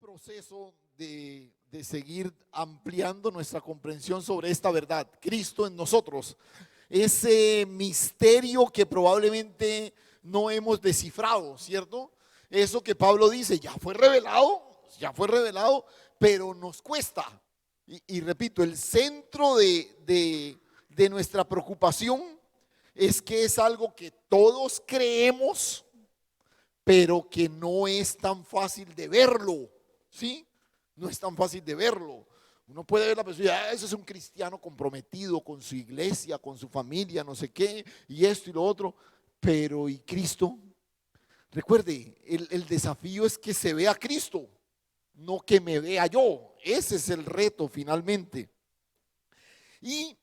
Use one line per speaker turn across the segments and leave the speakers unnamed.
proceso de seguir ampliando nuestra comprensión sobre esta verdad, Cristo en nosotros, ese misterio que probablemente no hemos descifrado, ¿cierto? Eso que Pablo dice, ya fue revelado, pero nos cuesta. Y repito, el centro de nuestra preocupación es que es algo que todos creemos, pero que no es tan fácil de verlo, ¿sí? No es tan fácil de verlo. Uno puede ver la persona, ese es un cristiano comprometido con su iglesia, con su familia, no sé qué, y esto y lo otro, pero ¿y Cristo? Recuerde, el desafío es que se vea a Cristo, no que me vea yo. Ese es el reto finalmente. Y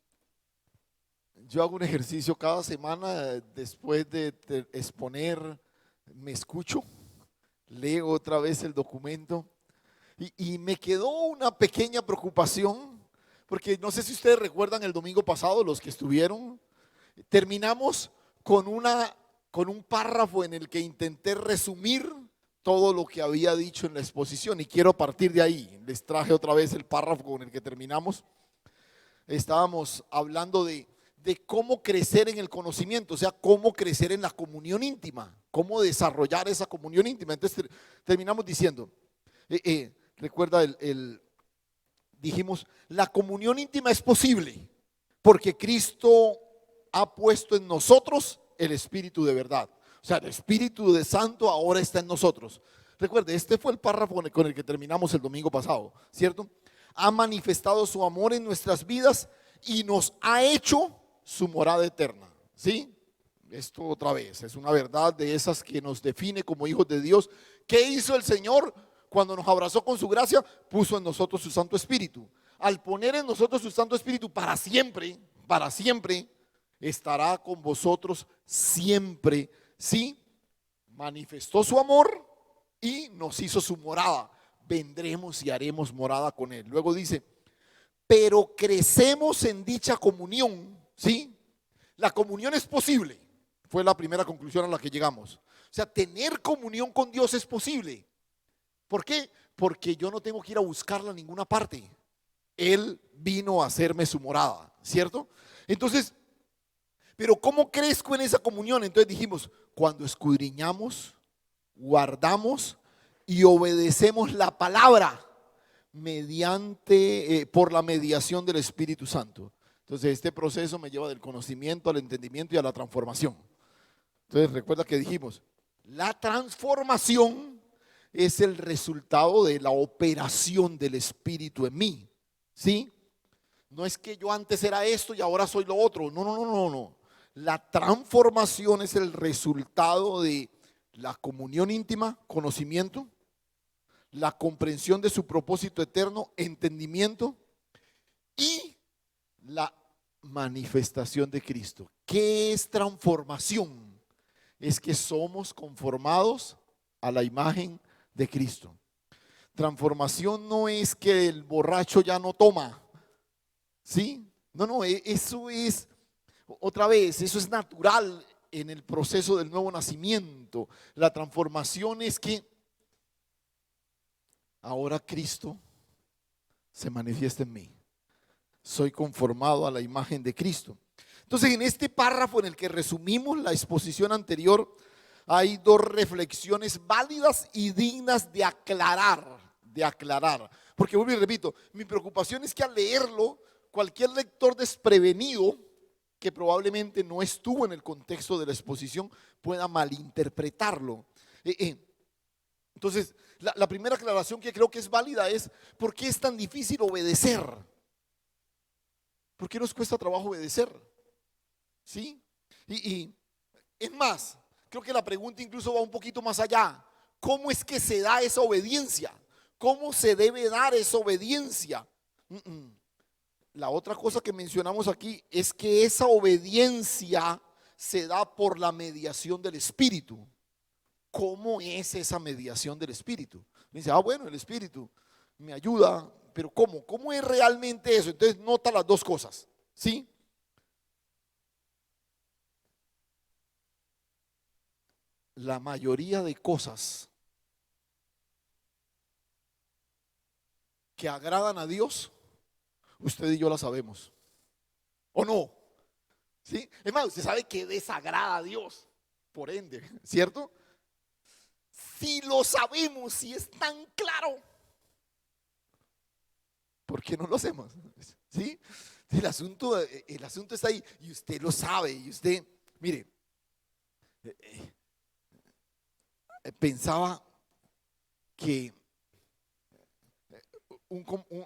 yo hago un ejercicio cada semana después de exponer, me escucho, leo otra vez el documento y me quedó una pequeña preocupación, porque no sé si ustedes recuerdan el domingo pasado, los que estuvieron, terminamos con un párrafo en el que intenté resumir todo lo que había dicho en la exposición y quiero partir de ahí. Les traje otra vez el párrafo con el que terminamos. Estábamos hablando de cómo crecer en el conocimiento, o sea, cómo crecer en la comunión íntima, cómo desarrollar esa comunión íntima. Entonces terminamos diciendo, recuerda, dijimos, la comunión íntima es posible porque Cristo ha puesto en nosotros el Espíritu de verdad. O sea, el Espíritu de Santo ahora está en nosotros. Recuerde, este fue el párrafo con el que terminamos el domingo pasado, ¿cierto? Ha manifestado su amor en nuestras vidas y nos ha hecho su morada eterna, ¿sí? Esto otra vez es una verdad de esas que nos define como hijos de Dios. ¿Qué hizo el Señor cuando nos abrazó con su gracia? Puso en nosotros su Santo Espíritu. Al poner en nosotros su Santo Espíritu para siempre, estará con vosotros siempre, ¿sí? Manifestó su amor y nos hizo su morada. Vendremos y haremos morada con él. Luego dice, pero crecemos en dicha comunión, ¿sí? La comunión es posible. Fue la primera conclusión a la que llegamos. O sea, tener comunión con Dios es posible. ¿Por qué? Porque yo no tengo que ir a buscarla en ninguna parte. Él vino a hacerme su morada, ¿cierto? Entonces, pero ¿cómo crezco en esa comunión? Entonces dijimos, cuando escudriñamos, guardamos y obedecemos la palabra por la mediación del Espíritu Santo. Entonces, este proceso me lleva del conocimiento al entendimiento y a la transformación. Entonces, recuerda que dijimos, la transformación es el resultado de la operación del Espíritu en mí, ¿sí? No es que yo antes era esto y ahora soy lo otro. No, no, no, no, no. La transformación es el resultado de la comunión íntima, conocimiento, la comprensión de su propósito eterno, entendimiento y la manifestación de Cristo. ¿Qué es transformación? Es que somos conformados a la imagen de Cristo. Transformación no es que el borracho ya no toma, ¿sí? No, no, eso es, otra vez, eso es natural en el proceso del nuevo nacimiento. La transformación es que ahora Cristo se manifiesta en mí. Soy conformado a la imagen de Cristo. Entonces, en este párrafo en el que resumimos la exposición anterior, hay dos reflexiones válidas y dignas de aclarar, de aclarar. Porque vuelvo y repito, mi preocupación es que al leerlo, cualquier lector desprevenido que probablemente no estuvo en el contexto de la exposición pueda malinterpretarlo. Entonces, la primera aclaración que creo que es válida es: ¿por qué es tan difícil obedecer? ¿Por qué nos cuesta trabajo obedecer? ¿Sí? Y es más, creo que la pregunta incluso va un poquito más allá. ¿Cómo es que se da esa obediencia? ¿Cómo se debe dar esa obediencia? La otra cosa que mencionamos aquí es que esa obediencia se da por la mediación del Espíritu. ¿Cómo es esa mediación del Espíritu? Me dice, bueno, el Espíritu me ayuda, pero ¿cómo? ¿Cómo es realmente eso? Entonces nota las dos cosas, ¿sí? La mayoría de cosas que agradan a Dios, usted y yo las sabemos. ¿O no? ¿Sí? Es más, usted sabe que desagrada a Dios, por ende, ¿cierto? Si lo sabemos, si es tan claro, ¿por qué no lo hacemos? ¿Sí? El asunto está ahí y usted lo sabe. Y usted, mire, pensaba que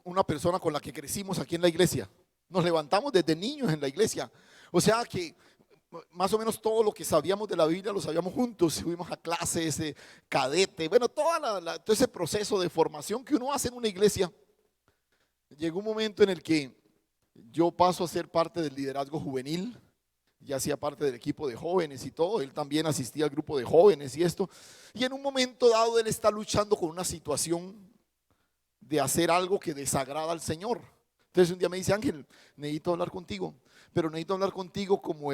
una persona con la que crecimos aquí en la iglesia, nos levantamos desde niños en la iglesia, o sea que más o menos todo lo que sabíamos de la Biblia lo sabíamos juntos, fuimos a clases, cadete, bueno, todo ese proceso de formación que uno hace en una iglesia. Llegó un momento en el que yo paso a ser parte del liderazgo juvenil, ya hacía parte del equipo de jóvenes y todo, él también asistía al grupo de jóvenes y esto, y en un momento dado él está luchando con una situación de hacer algo que desagrada al Señor. Entonces un día me dice: Ángel, necesito hablar contigo, pero necesito hablar contigo como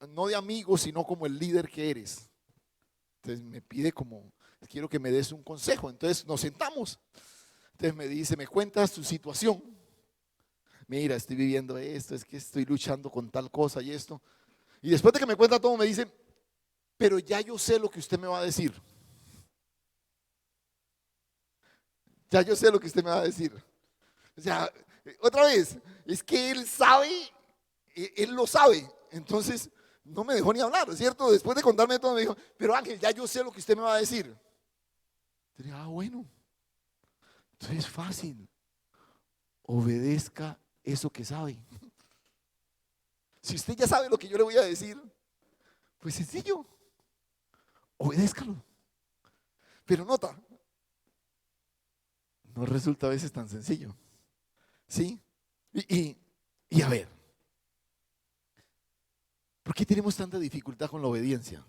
no de amigo, sino como el líder que eres. Entonces me pide como, quiero que me des un consejo. Entonces nos sentamos. Entonces me dice, me cuentas tu situación. Mira, estoy viviendo esto, es que estoy luchando con tal cosa y esto. Y después de que me cuenta todo, me dice: pero ya yo sé lo que usted me va a decir. Ya yo sé lo que usted me va a decir. O sea, otra vez, es que él sabe, él lo sabe. Entonces, no me dejó ni hablar, ¿cierto? Después de contarme todo, me dijo: pero Ángel, ya yo sé lo que usted me va a decir. Yo dije: bueno, entonces es fácil. Obedezca eso que sabe. Si usted ya sabe lo que yo le voy a decir, pues sencillo, obedézcalo. Pero nota, no resulta a veces tan sencillo. ¿Sí? Y a ver, ¿por qué tenemos tanta dificultad con la obediencia?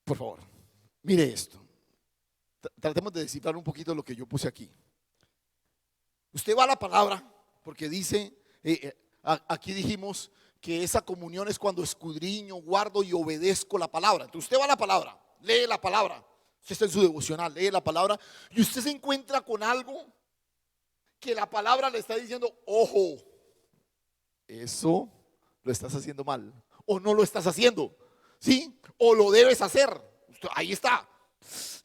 Por favor, mire esto. Tratemos de descifrar un poquito lo que yo puse aquí. Usted va a la palabra, porque dice, aquí dijimos que esa comunión es cuando escudriño, guardo y obedezco la palabra. Entonces usted va a la palabra, lee la palabra. Usted está en su devocional, lee la palabra y usted se encuentra con algo que la palabra le está diciendo: ojo, eso lo estás haciendo mal, o no lo estás haciendo, ¿sí? O lo debes hacer. Ahí está.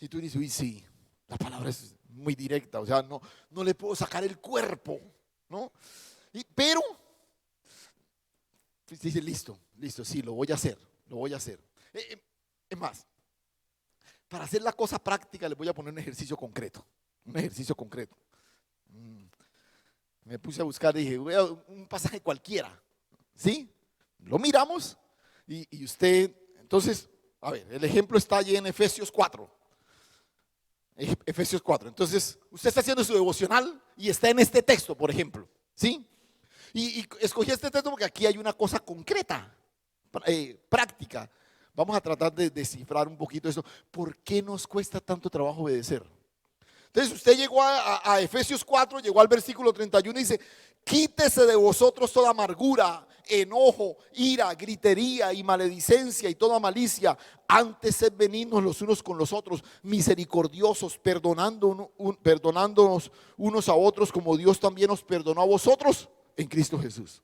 Y tú dices: uy, sí, la palabra es muy directa, o sea, no le puedo sacar el cuerpo, ¿no? Pero dice: listo, sí, lo voy a hacer, lo voy a hacer. Es más, para hacer la cosa práctica les voy a poner un ejercicio concreto. Un ejercicio concreto. Me puse a buscar y dije: voy a un pasaje cualquiera, ¿sí? Lo miramos y usted, entonces, a ver, el ejemplo está allí en Efesios 4. Efesios 4. Entonces, usted está haciendo su devocional y está en este texto, por ejemplo, ¿sí? Y escogí este texto porque aquí hay una cosa concreta, práctica. Vamos a tratar de descifrar un poquito eso. ¿Por qué nos cuesta tanto trabajo obedecer? Entonces usted llegó a Efesios 4, llegó al versículo 31 y dice: quítese de vosotros toda amargura, enojo, ira, gritería y maledicencia y toda malicia. Antes sed benignos los unos con los otros, misericordiosos, perdonándonos unos a otros, como Dios también os perdonó a vosotros en Cristo Jesús.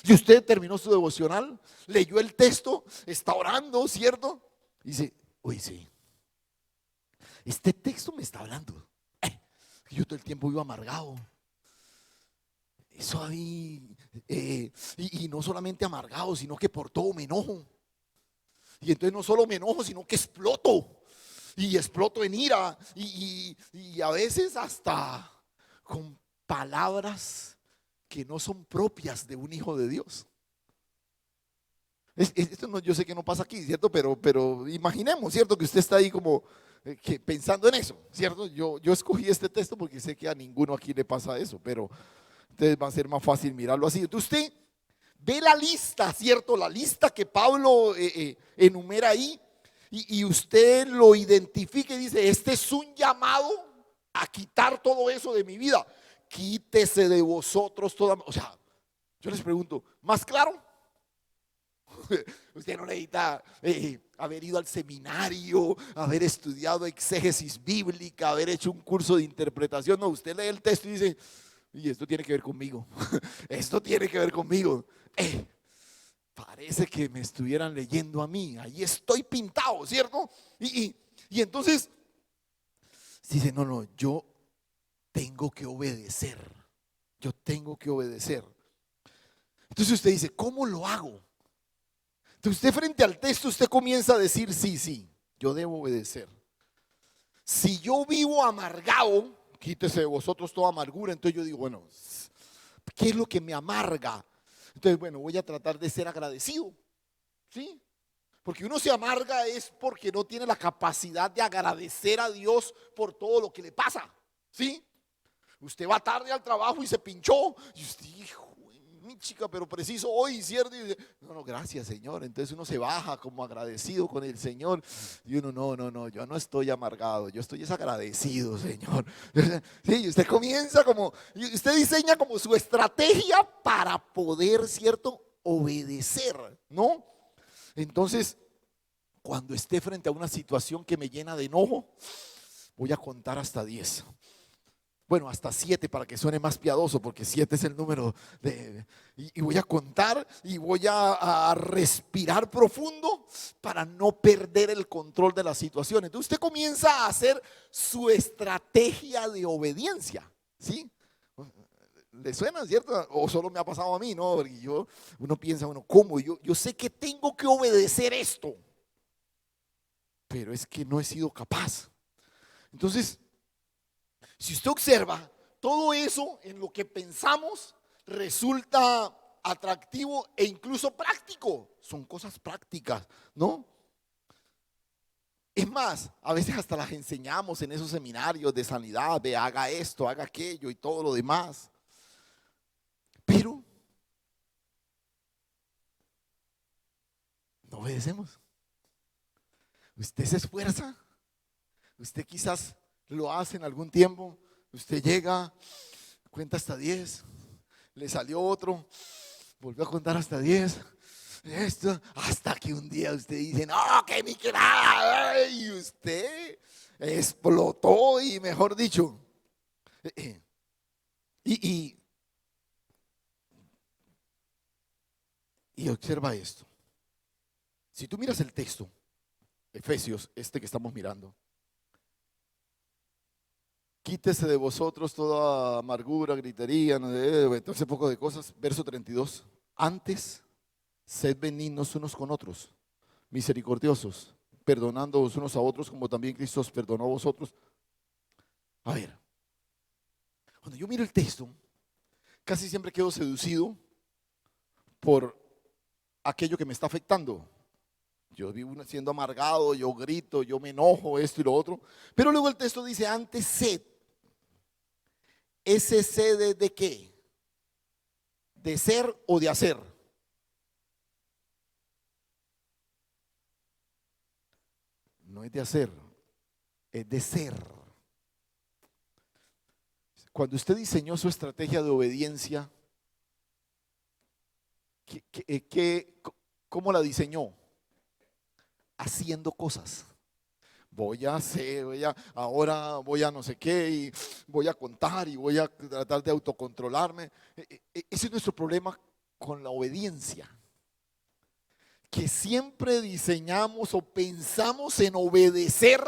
Y usted terminó su devocional, leyó el texto, está orando, ¿cierto? Y dice: uy, sí, este texto me está hablando. Yo todo el tiempo vivo amargado. Eso ahí, y no solamente amargado, sino que por todo me enojo. Y entonces no solo me enojo, sino que exploto. Y exploto en ira. Y a veces hasta con palabras que no son propias de un hijo de Dios. Esto no, yo sé que no pasa aquí, ¿cierto? Pero imaginemos, ¿cierto? Que usted está ahí como que pensando en eso, ¿cierto? Yo escogí este texto porque sé que a ninguno aquí le pasa eso, pero entonces va a ser más fácil mirarlo así. Entonces usted ve la lista, ¿cierto? La lista que Pablo enumera ahí, y usted lo identifica y dice: este es un llamado a quitar todo eso de mi vida. Quítese de vosotros toda. O sea, yo les pregunto, ¿más claro? Usted no necesita haber ido al seminario, haber estudiado exégesis bíblica, haber hecho un curso de interpretación. No, usted lee el texto y dice, y esto tiene que ver conmigo. Esto tiene que ver conmigo. Parece que me estuvieran leyendo a mí. Ahí estoy pintado, ¿cierto? Y entonces dice, no, yo tengo que obedecer. Yo tengo que obedecer. Entonces usted dice, ¿cómo lo hago? Entonces usted frente al texto, usted comienza a decir, sí, yo debo obedecer. Si yo vivo amargado, quítese de vosotros toda amargura. Entonces yo digo, bueno, ¿qué es lo que me amarga? Entonces, bueno, voy a tratar de ser agradecido, ¿sí? Porque uno se amarga es porque no tiene la capacidad de agradecer a Dios por todo lo que le pasa, ¿sí? Usted va tarde al trabajo y se pinchó, y usted, hijo, mi chica, pero preciso hoy, ¿cierto? Y dice, no, gracias, Señor. Entonces uno se baja como agradecido con el Señor. Y uno, no, yo no estoy amargado, yo estoy desagradecido, Señor. Sí, y usted comienza como, y usted diseña como su estrategia para poder, ¿cierto? Obedecer, ¿no? Entonces, cuando esté frente a una situación que me llena de enojo, voy a contar hasta 10. Bueno, hasta 7 para que suene más piadoso, porque 7 es el número y voy a contar y voy a respirar profundo para no perder el control de la situación. Entonces usted comienza a hacer su estrategia de obediencia, ¿sí? ¿Le suena, cierto? O solo me ha pasado a mí, ¿no? Porque uno piensa, ¿cómo? Yo sé que tengo que obedecer esto, pero es que no he sido capaz. Entonces, si usted observa, todo eso en lo que pensamos resulta atractivo e incluso práctico. Son cosas prácticas, ¿no? Es más, a veces hasta las enseñamos en esos seminarios de sanidad, de haga esto, haga aquello y todo lo demás. Pero no obedecemos. Usted se esfuerza, usted quizás lo hace en algún tiempo, usted llega, cuenta hasta 10, le salió otro, volvió a contar hasta 10, esto, hasta que un día usted dice, no, que ni que nada, y usted explotó y mejor dicho, y observa esto. Si tú miras el texto, Efesios, este que estamos mirando, quítese de vosotros toda amargura, gritería, todo ese poco de cosas. Verso 32. Antes, sed benignos unos con otros, misericordiosos, perdonándoos unos a otros como también Cristo os perdonó a vosotros. A ver, cuando yo miro el texto, casi siempre quedo seducido por aquello que me está afectando. Yo vivo siendo amargado, yo grito, yo me enojo, esto y lo otro. Pero luego el texto dice, antes sed. ¿Ese sed de qué? ¿De ser o de hacer? No es de hacer, es de ser. Cuando usted diseñó su estrategia de obediencia, ¿cómo la diseñó? Haciendo cosas. Voy a hacer, ahora voy a no sé qué y voy a contar y voy a tratar de autocontrolarme. Ese es nuestro problema con la obediencia, que siempre diseñamos o pensamos en obedecer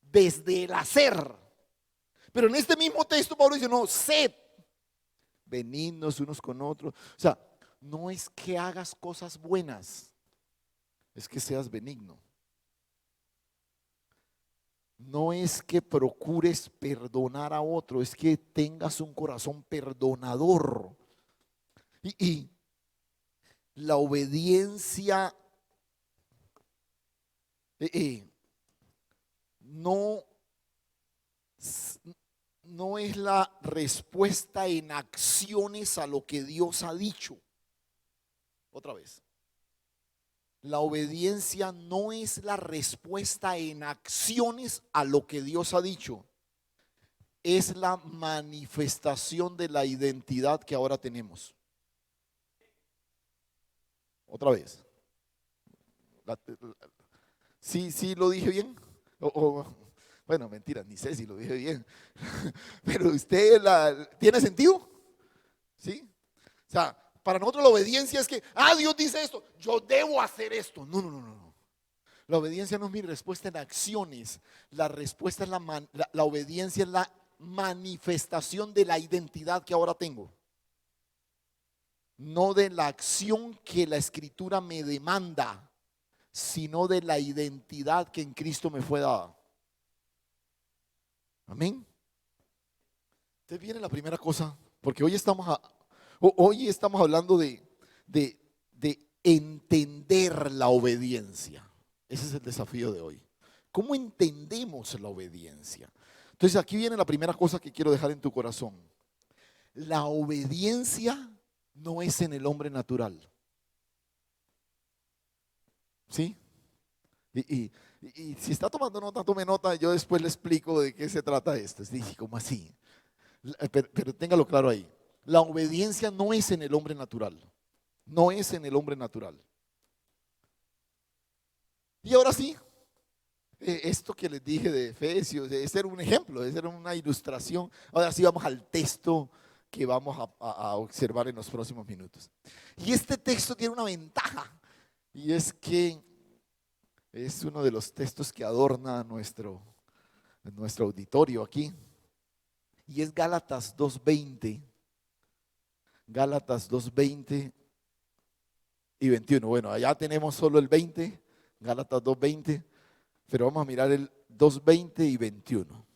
desde el hacer. Pero en este mismo texto Pablo dice, no, sed benignos unos con otros. O sea, no es que hagas cosas buenas, es que seas benigno. No es que procures perdonar a otro, es que tengas un corazón perdonador. Y la obediencia no, no es la respuesta en acciones a lo que Dios ha dicho. Otra vez. La obediencia no es la respuesta en acciones a lo que Dios ha dicho. Es la manifestación de la identidad que ahora tenemos. Otra vez. La- ¿Sí, sí lo dije bien? Bueno, mentira, ni sé si lo dije bien. Pero ¿tiene sentido? ¿Sí? O sea, para nosotros la obediencia es que, Dios dice esto, yo debo hacer esto. No, no, no, no, no. La obediencia no es mi respuesta en acciones. La respuesta es la obediencia es la manifestación de la identidad que ahora tengo. No de la acción que la escritura me demanda, sino de la identidad que en Cristo me fue dada. Amén. Entonces viene la primera cosa, porque hoy estamos hablando de, de entender la obediencia. Ese es el desafío de hoy. ¿Cómo entendemos la obediencia? Entonces aquí viene la primera cosa que quiero dejar en tu corazón. La obediencia no es en el hombre natural. ¿Sí? Y si está tomando nota, tome nota. Yo después le explico de qué se trata esto. Dije, ¿cómo así? Pero téngalo claro ahí. La obediencia no es en el hombre natural. No es en el hombre natural. Y ahora sí, esto que les dije de Efesios, ese era un ejemplo, esa era una ilustración. Ahora sí vamos al texto que vamos a observar en los próximos minutos. Y este texto tiene una ventaja, y es que es uno de los textos que adorna nuestro auditorio aquí. Y es Gálatas 2:20. Gálatas 2:20 y 21. Bueno, allá tenemos solo el 20, Gálatas 2:20, pero vamos a mirar el 2:20 y 21.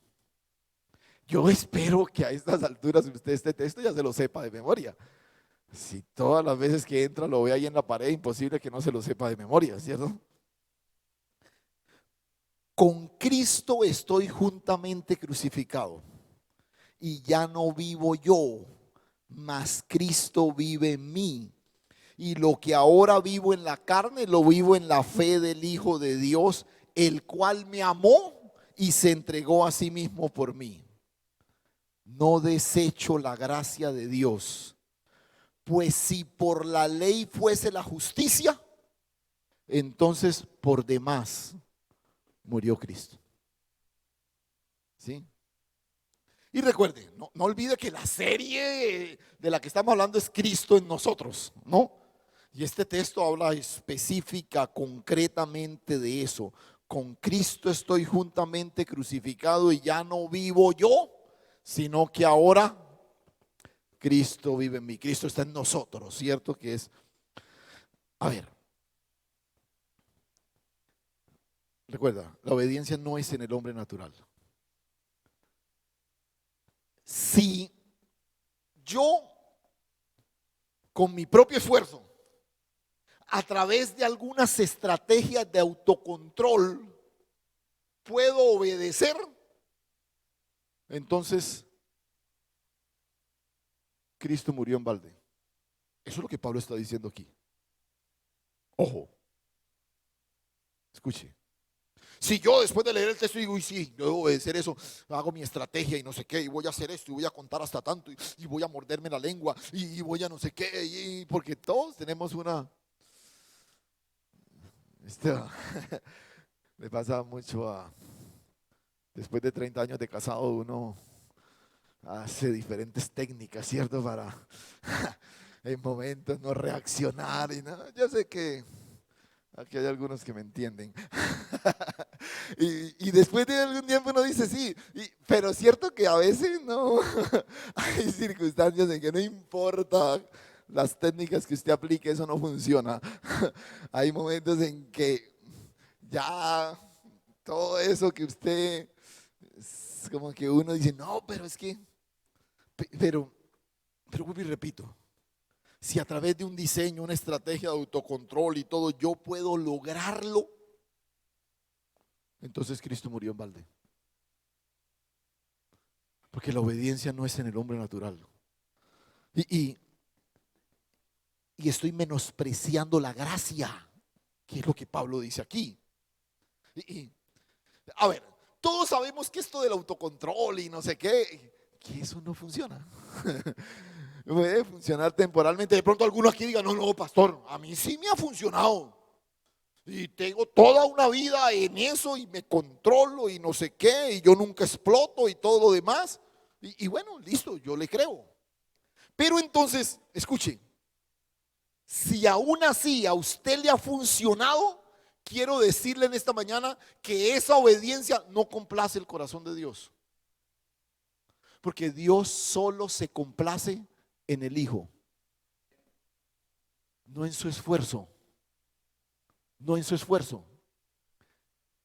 Yo espero que a estas alturas usted este texto ya se lo sepa de memoria. Si todas las veces que entra lo ve ahí en la pared, imposible que no se lo sepa de memoria, ¿cierto? Con Cristo estoy juntamente crucificado y ya no vivo yo, mas Cristo vive en mí. Y lo que ahora vivo en la carne, lo vivo en la fe del Hijo de Dios, el cual me amó y se entregó a sí mismo por mí. No desecho la gracia de Dios, pues si por la ley fuese la justicia, entonces por demás murió Cristo. ¿Sí? Y recuerde, no olvide que la serie de la que estamos hablando es Cristo en nosotros, ¿no? Y este texto habla específica, concretamente de eso. Con Cristo estoy juntamente crucificado y ya no vivo yo, sino que ahora Cristo vive en mí. Cristo está en nosotros, ¿cierto? Que es, a ver, recuerda, la obediencia no es en el hombre natural. Si yo, con mi propio esfuerzo, a través de algunas estrategias de autocontrol, puedo obedecer, entonces Cristo murió en balde. Eso es lo que Pablo está diciendo aquí. Ojo, escuche. Si yo después de leer el texto digo, y sí, yo debo obedecer eso, hago mi estrategia y no sé qué, y voy a hacer esto, y voy a contar hasta tanto, y voy a morderme la lengua, y voy a no sé qué, porque todos tenemos esto le pasa mucho después de 30 años de casado, uno hace diferentes técnicas, ¿cierto? Para en momentos no reaccionar, y no, yo sé que aquí hay algunos que me entienden. Y después de algún tiempo uno dice, sí, pero es cierto que a veces no, hay circunstancias en que no importa las técnicas que usted aplique, eso no funciona. Hay momentos en que ya todo eso que usted, es como que uno dice, no, pero es que, pero vuelvo y repito, si a través de un diseño, una estrategia de autocontrol y todo, yo puedo lograrlo, entonces Cristo murió en balde. Porque la obediencia no es en el hombre natural. Y, y, y estoy menospreciando la gracia, que es lo que Pablo dice aquí. A ver, todos sabemos que esto del autocontrol y no sé qué, que eso no funciona. Puede funcionar temporalmente. De pronto algunos aquí digan, no, no, pastor, a mí sí me ha funcionado. Y tengo toda una vida en eso y me controlo y no sé qué, y yo nunca exploto y todo lo demás. Y bueno, listo, yo le creo. Pero entonces, escuche, si aún así a usted le ha funcionado, quiero decirle en esta mañana que esa obediencia no complace el corazón de Dios. Porque Dios solo se complace en el Hijo, no en su esfuerzo, no en su esfuerzo.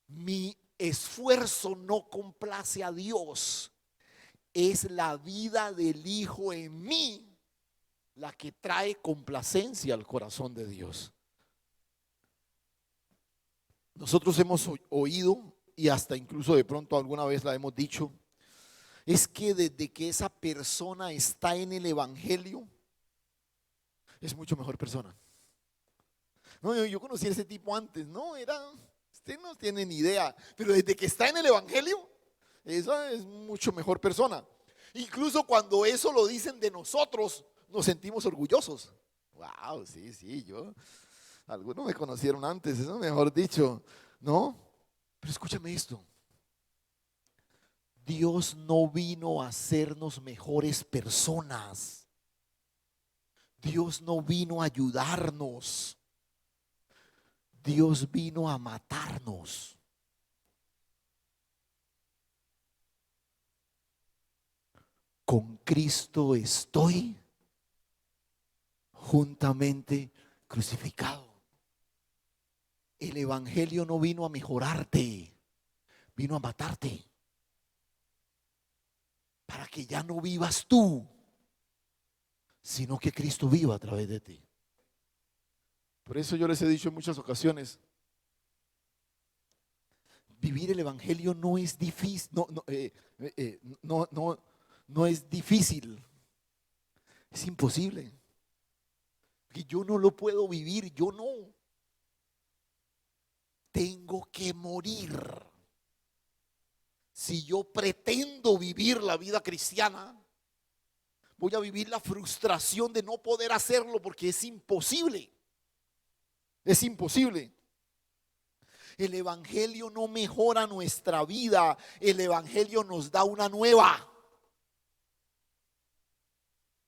Mi esfuerzo no complace a Dios. Es la vida del Hijo en mí la que trae complacencia al corazón de Dios. Nosotros hemos oído y hasta incluso de pronto alguna vez la hemos dicho, es que desde que esa persona está en el Evangelio, es mucho mejor persona. No, yo conocí a ese tipo antes, no, usted no tiene ni idea, pero desde que está en el Evangelio, esa es mucho mejor persona. Incluso cuando eso lo dicen de nosotros, nos sentimos orgullosos. Wow, sí, algunos me conocieron antes, eso mejor dicho, ¿no? Pero escúchame esto. Dios no vino a hacernos mejores personas. Dios no vino a ayudarnos. Dios vino a matarnos. Con Cristo estoy juntamente crucificado. El Evangelio no vino a mejorarte, vino a matarte. Para que ya no vivas tú, sino que Cristo viva a través de ti. Por eso yo les he dicho en muchas ocasiones, vivir el Evangelio no es difícil, no es difícil, es imposible. Que yo no lo puedo vivir, yo no. Tengo que morir. Si yo pretendo vivir la vida cristiana, voy a vivir la frustración de no poder hacerlo porque es imposible. Es imposible. El Evangelio no mejora nuestra vida, el Evangelio nos da una nueva.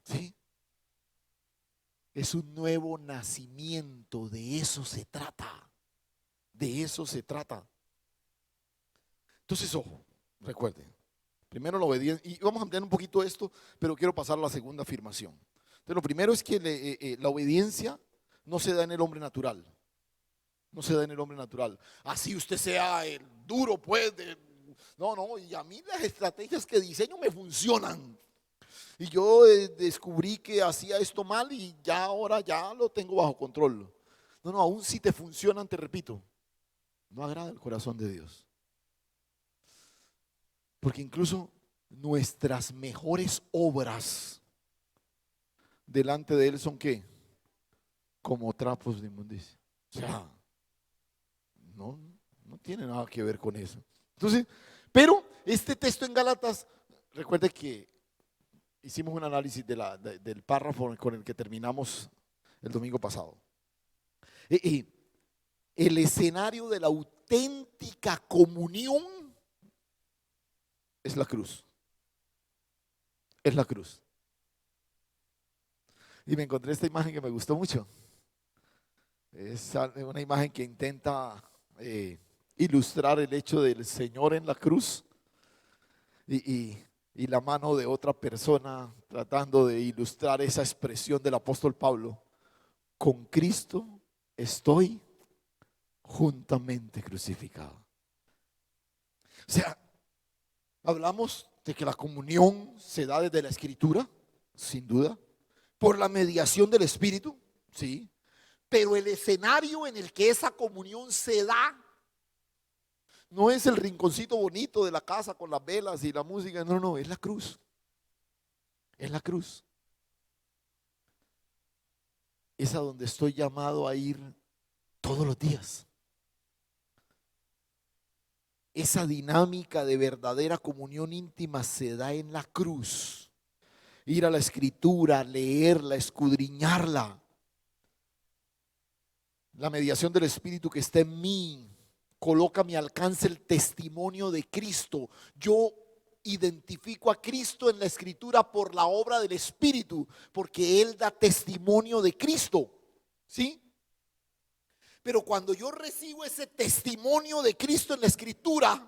¿Sí? Es un nuevo nacimiento, de eso se trata. De eso se trata. Entonces, ojo, recuerden, primero la obediencia, y vamos a ampliar un poquito esto, pero quiero pasar a la segunda afirmación. Entonces, lo primero es que la obediencia no se da en el hombre natural. No se da en el hombre natural. Así usted sea el duro, pues. No, y a mí las estrategias que diseño me funcionan. Y yo descubrí que hacía esto mal y ya ahora ya lo tengo bajo control. No, aún si te funcionan, te repito, no agrada el corazón de Dios. Porque incluso nuestras mejores obras delante de Él son ¿qué? Como trapos de inmundicia. O sea, no tiene nada que ver con eso. Entonces, pero este texto en Gálatas, recuerde que hicimos un análisis del párrafo con el que terminamos el domingo pasado. Y el escenario de la auténtica comunión es la cruz. Es la cruz. Y me encontré esta imagen que me gustó mucho. Es una imagen que intenta ilustrar el hecho del Señor en la cruz y la mano de otra persona tratando de ilustrar esa expresión del apóstol Pablo. Con Cristo estoy juntamente crucificado. O sea, hablamos de que la comunión se da desde la Escritura, sin duda, por la mediación del Espíritu, sí, pero el escenario en el que esa comunión se da no es el rinconcito bonito de la casa con las velas y la música, no, es la cruz. Es la cruz. Es a donde estoy llamado a ir todos los días. Esa dinámica de verdadera comunión íntima se da en la cruz. Ir a la escritura, leerla, escudriñarla. La mediación del Espíritu que está en mí coloca a mi alcance el testimonio de Cristo. Yo identifico a Cristo en la escritura por la obra del Espíritu, porque Él da testimonio de Cristo, ¿sí? Pero cuando yo recibo ese testimonio de Cristo en la escritura,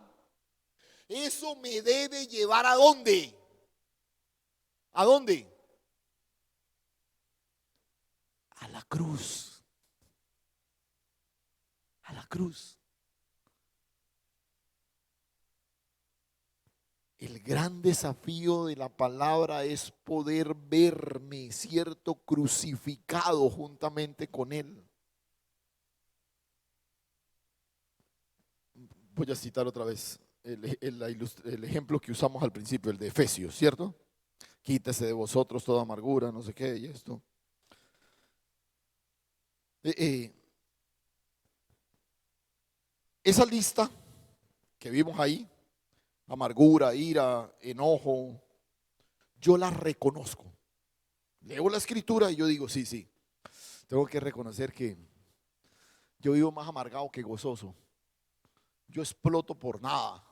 eso me debe llevar ¿a dónde? ¿A dónde? A la cruz. A la cruz. El gran desafío de la palabra es poder verme, cierto, crucificado juntamente con Él. Voy a citar otra vez el ejemplo que usamos al principio, el de Efesios, ¿cierto? Quítese de vosotros toda amargura, no sé qué, y esto. Esa lista que vimos ahí, amargura, ira, enojo, yo la reconozco. Leo la escritura y yo digo, sí, tengo que reconocer que yo vivo más amargado que gozoso. Yo exploto por nada.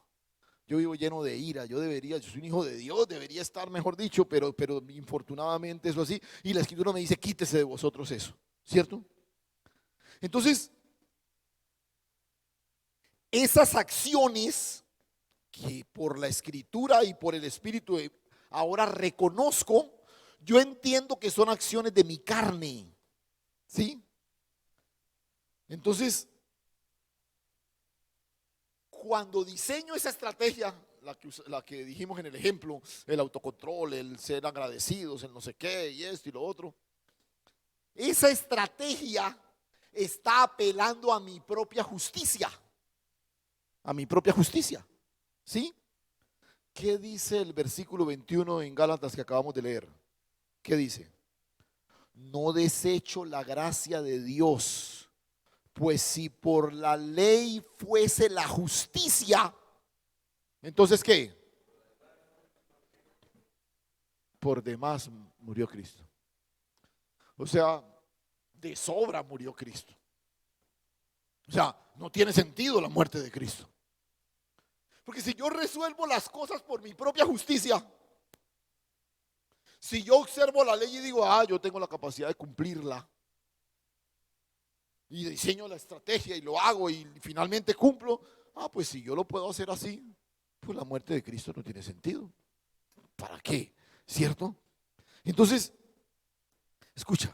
Yo vivo lleno de ira. Yo soy un hijo de Dios, debería estar, mejor dicho, pero infortunadamente eso así. Y la escritura me dice, quítese de vosotros eso, ¿cierto? Entonces, esas acciones que por la escritura y por el Espíritu ahora reconozco, yo entiendo que son acciones de mi carne, ¿sí? Entonces, cuando diseño esa estrategia, la que dijimos en el ejemplo, el autocontrol, el ser agradecidos, el no sé qué, y esto y lo otro, esa estrategia está apelando a mi propia justicia, ¿sí? ¿Qué dice el versículo 21 en Gálatas que acabamos de leer? ¿Qué dice? No desecho la gracia de Dios, pues si por la ley fuese la justicia, entonces ¿qué? Por demás murió Cristo. O sea, de sobra murió Cristo. O sea, no tiene sentido la muerte de Cristo. Porque si yo resuelvo las cosas por mi propia justicia, si yo observo la ley y digo, yo tengo la capacidad de cumplirla, y diseño la estrategia y lo hago y finalmente cumplo, pues si yo lo puedo hacer así, pues la muerte de Cristo no tiene sentido. ¿Para qué? ¿Cierto? Entonces, escucha,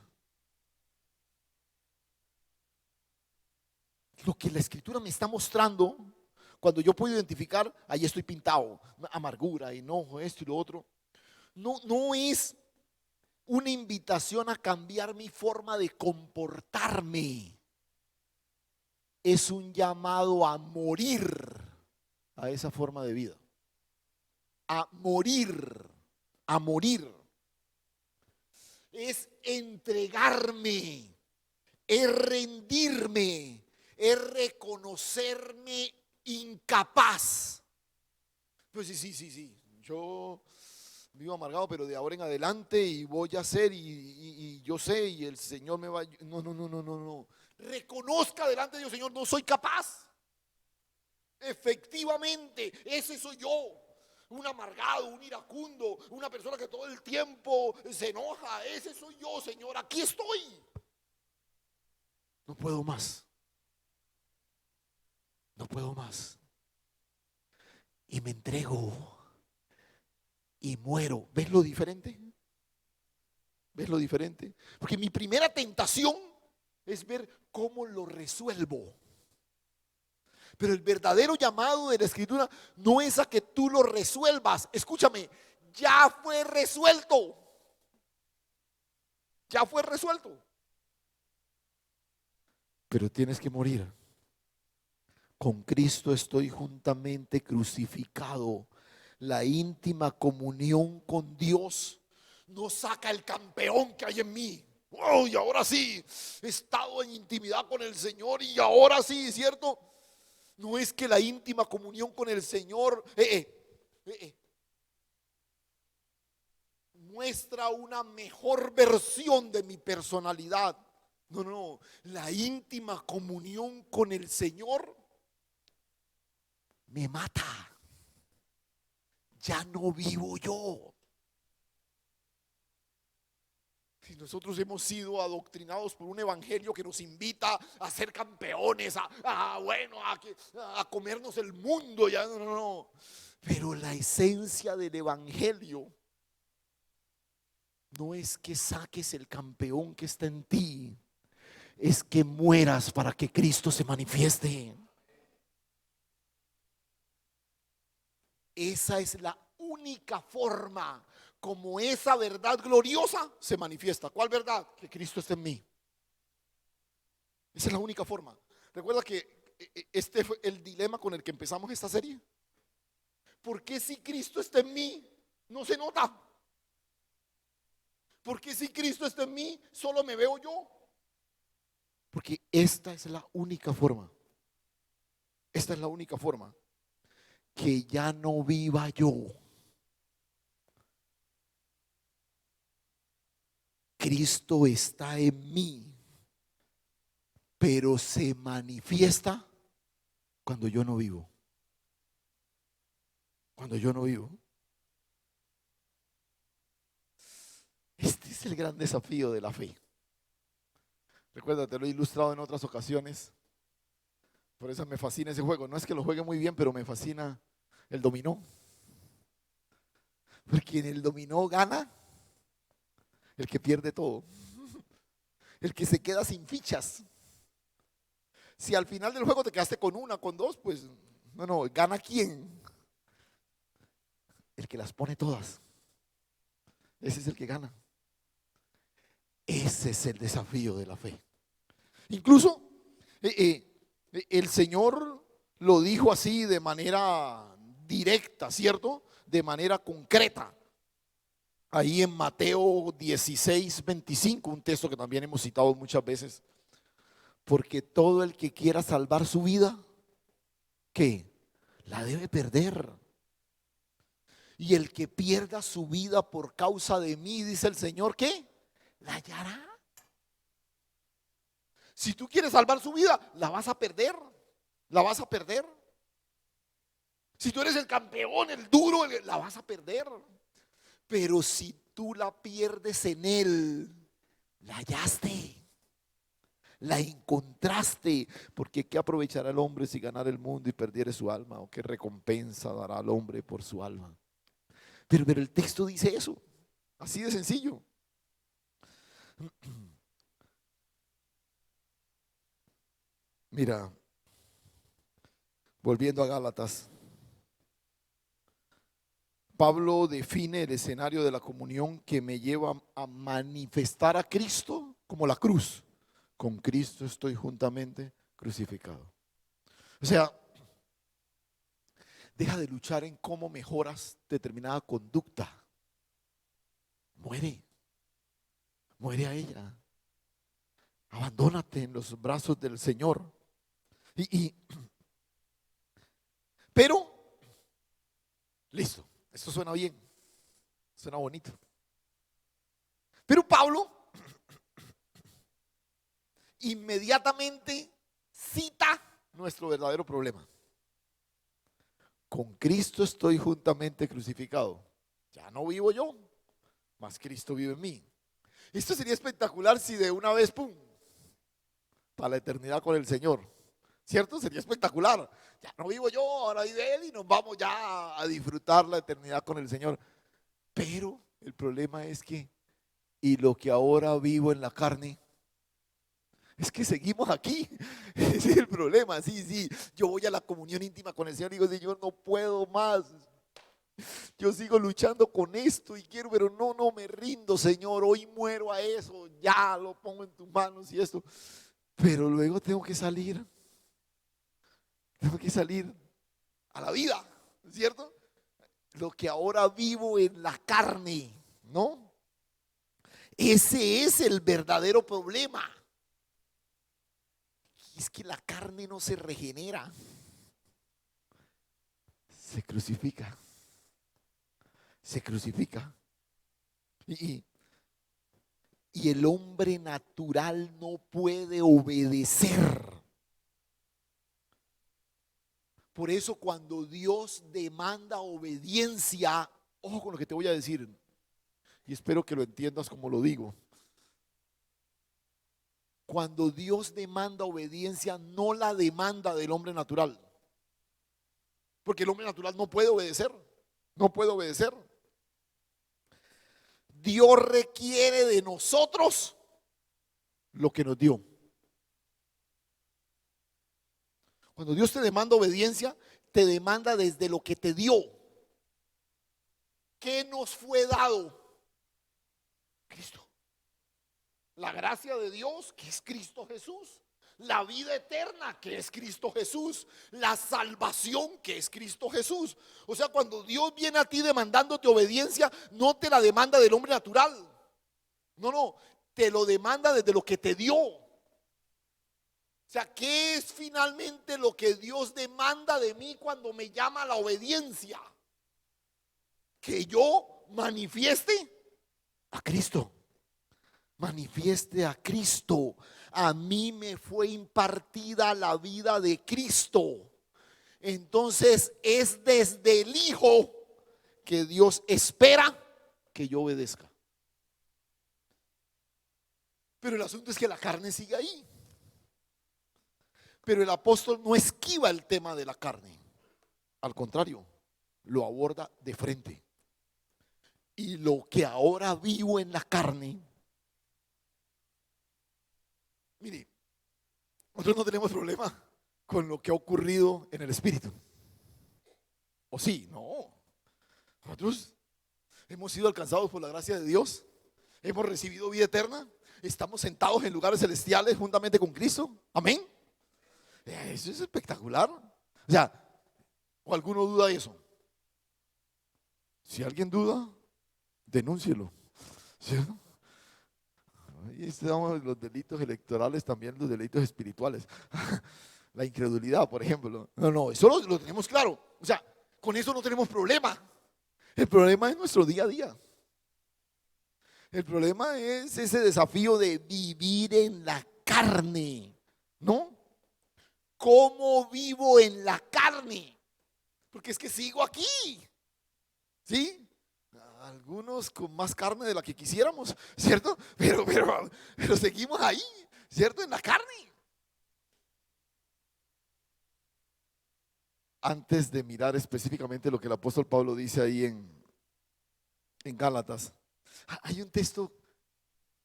lo que la escritura me está mostrando, cuando yo puedo identificar, ahí estoy pintado, amargura, enojo, esto y lo otro, no es una invitación a cambiar mi forma de comportarme. Es un llamado a morir a esa forma de vida. A morir, a morir. Es entregarme, es rendirme, es reconocerme incapaz. Pues sí. Yo vivo amargado, pero de ahora en adelante y voy a hacer y yo sé y el Señor me va a... No. Reconozca delante de Dios, Señor, no soy capaz. Efectivamente, ese soy yo. Un amargado, un iracundo, una persona que todo el tiempo se enoja. Ese soy yo, Señor, aquí estoy. No puedo más. No puedo más. Y me entrego y muero. ¿Ves lo diferente? ¿Ves lo diferente? Porque mi primera tentación es ver cómo lo resuelvo. Pero el verdadero llamado de la escritura no es a que tú lo resuelvas. Escúchame, ya fue resuelto. Ya fue resuelto. Pero tienes que morir. Con Cristo estoy juntamente crucificado. La íntima comunión con Dios no saca el campeón que hay en mí. Oh, y ahora sí, he estado en intimidad con el Señor y ahora sí, ¿cierto? No es que la íntima comunión con el Señor muestra una mejor versión de mi personalidad. No, no, la íntima comunión con el Señor me mata. Ya no vivo yo. Si nosotros hemos sido adoctrinados por un evangelio que nos invita a ser campeones, a comernos el mundo, ya no, no, no. Pero la esencia del evangelio no es que saques el campeón que está en ti, es que mueras para que Cristo se manifieste. Esa es la única forma como esa verdad gloriosa se manifiesta. ¿Cuál verdad? Que Cristo está en mí. Esa es la única forma. Recuerda que este fue el dilema con el que empezamos esta serie. ¿Por qué si Cristo está en mí no se nota? ¿Por qué si Cristo está en mí solo me veo yo? Porque esta es la única forma. Esta es la única forma. Que ya no viva yo. Cristo está en mí, pero se manifiesta cuando yo no vivo. Cuando yo no vivo. Este es el gran desafío de la fe. Recuerda, te lo he ilustrado en otras ocasiones. Por eso me fascina ese juego. No es que lo juegue muy bien, pero me fascina el dominó. Porque en el dominó gana el que pierde todo. El que se queda sin fichas. Si al final del juego te quedaste con una, con dos, pues no, ¿gana quién? El que las pone todas. Ese es el que gana. Ese es el desafío de la fe. Incluso el Señor lo dijo así de manera directa, ¿cierto? De manera concreta. Ahí en Mateo 16:25, un texto que también hemos citado muchas veces. Porque todo el que quiera salvar su vida, ¿qué? La debe perder. Y el que pierda su vida por causa de mí, dice el Señor, ¿qué? La hallará. Si tú quieres salvar su vida, la vas a perder. La vas a perder. Si tú eres el campeón, el duro, la vas a perder. Pero si tú la pierdes en Él, la hallaste. La encontraste. Porque ¿qué aprovechará el hombre si ganara el mundo y perdiere su alma? ¿O qué recompensa dará al hombre por su alma? Pero el texto dice eso. Así de sencillo. Mira, volviendo a Gálatas, Pablo define el escenario de la comunión que me lleva a manifestar a Cristo como la cruz. Con Cristo estoy juntamente crucificado. O sea, deja de luchar en cómo mejoras determinada conducta. Muere a ella. Abandónate en los brazos del Señor. Pero, listo, esto suena bien, suena bonito. Pero Pablo inmediatamente cita nuestro verdadero problema. Con Cristo estoy juntamente crucificado. Ya no vivo yo, mas Cristo vive en mí. Esto sería espectacular si de una vez, ¡pum!, para la eternidad con el Señor. ¿Cierto? Sería espectacular. Ya no vivo yo, ahora vive Él y nos vamos ya a disfrutar la eternidad con el Señor. Pero el problema es que, y lo que ahora vivo en la carne, es que seguimos aquí. Ese es el problema. Sí, yo voy a la comunión íntima con el Señor y digo, Señor, no puedo más. Yo sigo luchando con esto y quiero, pero no me rindo, Señor. Hoy muero a eso, ya lo pongo en tus manos y esto. Pero luego tengo que salir a la vida, ¿cierto? Lo que ahora vivo en la carne, ¿no? Ese es el verdadero problema. Es que la carne no se regenera, se crucifica. Y, y el hombre natural no puede obedecer. Por eso cuando Dios demanda obediencia, ojo con lo que te voy a decir, y espero que lo entiendas como lo digo. Cuando Dios demanda obediencia, no la demanda del hombre natural. Porque el hombre natural no puede obedecer. No puede obedecer. Dios requiere de nosotros lo que nos dio. Cuando Dios te demanda obediencia, te demanda desde lo que te dio. ¿Qué nos fue dado? Cristo. La gracia de Dios, que es Cristo Jesús. La vida eterna, que es Cristo Jesús. La salvación, que es Cristo Jesús. O sea, cuando Dios viene a ti demandándote obediencia, no te la demanda del hombre natural. No, no, te lo demanda desde lo que te dio. O sea, ¿qué es finalmente lo que Dios demanda de mí cuando me llama a la obediencia? Que yo manifieste a Cristo. Manifieste a Cristo. A mí me fue impartida la vida de Cristo. Entonces es desde el Hijo que Dios espera que yo obedezca. Pero el asunto es que la carne sigue ahí. Pero el apóstol no esquiva el tema de la carne. Al contrario, lo aborda de frente. Y lo que ahora vivo en la carne, mire, nosotros no tenemos problema con lo que ha ocurrido en el espíritu. ¿O sí? No. Nosotros hemos sido alcanzados por la gracia de Dios. Hemos recibido vida eterna. Estamos sentados en lugares celestiales juntamente con Cristo. Amén. Eso es espectacular. O sea, ¿o alguno duda de eso? Si alguien duda, denúncielo. ¿Cierto? Y estamos los delitos electorales, también los delitos espirituales. La incredulidad, por ejemplo. No, no, eso lo tenemos claro. O sea, con eso no tenemos problema. El problema es nuestro día a día. El problema es ese desafío de vivir en la carne, ¿no? ¿Cómo vivo en la carne? Porque es que sigo aquí, ¿sí? Algunos con más carne de la que quisiéramos, ¿cierto? Pero seguimos ahí, ¿cierto? En la carne. Antes de mirar específicamente lo que el apóstol Pablo dice ahí en Gálatas, hay un texto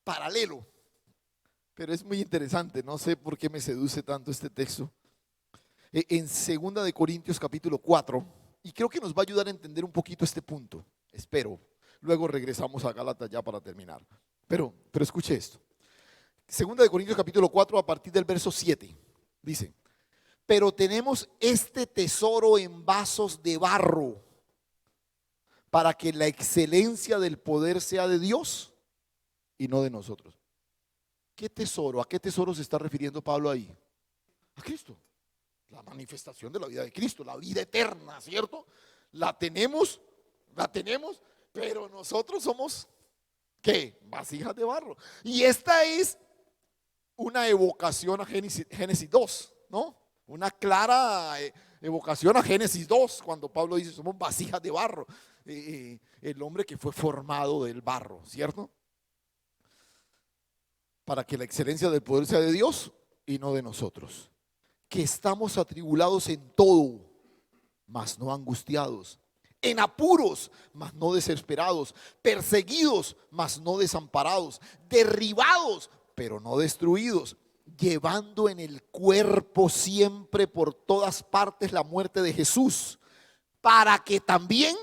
paralelo, pero es muy interesante. No sé por qué me seduce tanto este texto. En 2 Corintios capítulo 4, y creo que nos va a ayudar a entender un poquito este punto. Espero. Luego regresamos a Gálatas ya para terminar. Pero escuche esto. 2 Corintios capítulo 4 a partir del verso 7. Dice: pero tenemos este tesoro en vasos de barro, para que la excelencia del poder sea de Dios y no de nosotros. ¿Qué tesoro? ¿A qué tesoro se está refiriendo Pablo ahí? A Cristo. La manifestación de la vida de Cristo, la vida eterna, ¿cierto? La tenemos, pero nosotros somos, ¿qué? Vasijas de barro. Y esta es una evocación a Génesis 2, ¿no? Una clara evocación a Génesis 2, cuando Pablo dice, somos vasijas de barro. El hombre que fue formado del barro, ¿cierto? Para que la excelencia del poder sea de Dios y no de nosotros. Que estamos atribulados en todo, mas no angustiados, en apuros, mas no desesperados, perseguidos, mas no desamparados, derribados, pero no destruidos, llevando en el cuerpo siempre por todas partes la muerte de Jesús, para que también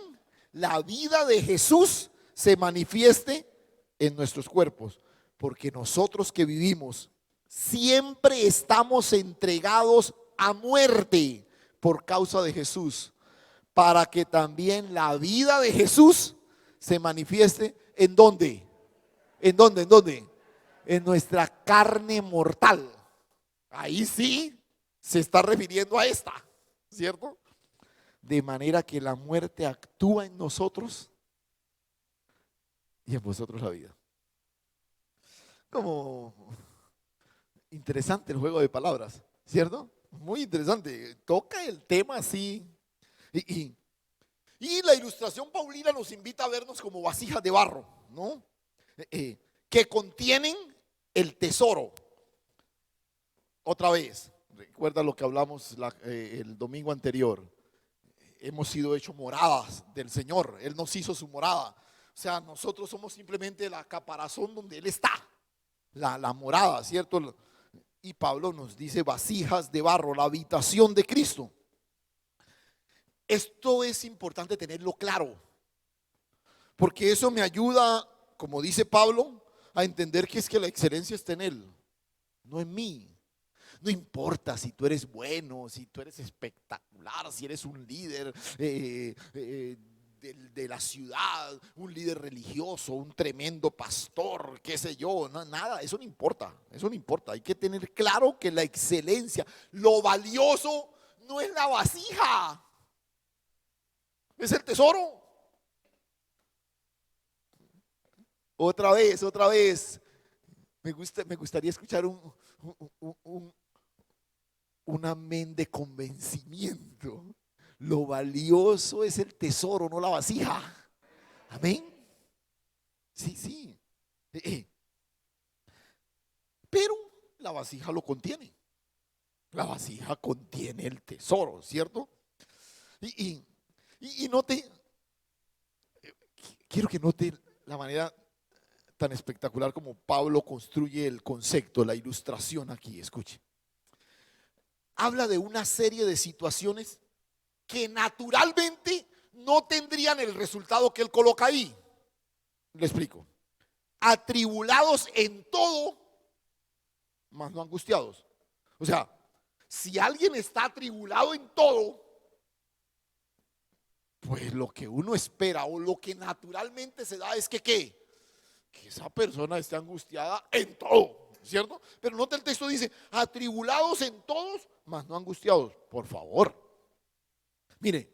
la vida de Jesús se manifieste en nuestros cuerpos. Porque nosotros que vivimos siempre estamos entregados a muerte por causa de Jesús, para que también la vida de Jesús se manifieste ¿en dónde? ¿En dónde? ¿En dónde? En nuestra carne mortal. Ahí sí se está refiriendo a esta, ¿cierto? De manera que la muerte actúa en nosotros y en vosotros la vida. Como interesante el juego de palabras, ¿cierto? Muy interesante. Toca el tema así. Y, y- y la ilustración paulina nos invita a vernos como vasijas de barro, ¿no? Que contienen el tesoro. Otra vez, recuerda lo que hablamos el domingo anterior. Hemos sido hechos moradas del Señor. Él nos hizo su morada. O sea, nosotros somos simplemente la caparazón donde Él está. La morada, ¿cierto? Y Pablo nos dice vasijas de barro, la habitación de Cristo. Esto es importante tenerlo claro, porque eso me ayuda, como dice Pablo, a entender que es que la excelencia está en Él, no en mí. No importa si tú eres bueno, si tú eres espectacular, si eres un líder de la ciudad, un líder religioso, un tremendo pastor, qué sé yo, nada, eso no importa, eso no importa. Hay que tener claro que la excelencia, lo valioso no es la vasija, es el tesoro. Otra vez, me gustaría escuchar un amén de convencimiento. Lo valioso es el tesoro, no la vasija. Amén. Sí, sí. Pero la vasija lo contiene. La vasija contiene el tesoro, ¿cierto? Y, y, y note, quiero que note la manera tan espectacular como Pablo construye el concepto, la ilustración aquí. Escuche. Habla de una serie de situaciones que naturalmente no tendrían el resultado que él coloca ahí. Le explico. Atribulados en todo, mas no angustiados. O sea, si alguien está atribulado en todo, pues lo que uno espera o lo que naturalmente se da es que ¿qué? Que esa persona esté angustiada en todo, ¿cierto? Pero nota el texto dice, atribulados en todos, mas no angustiados. Por favor. Mire,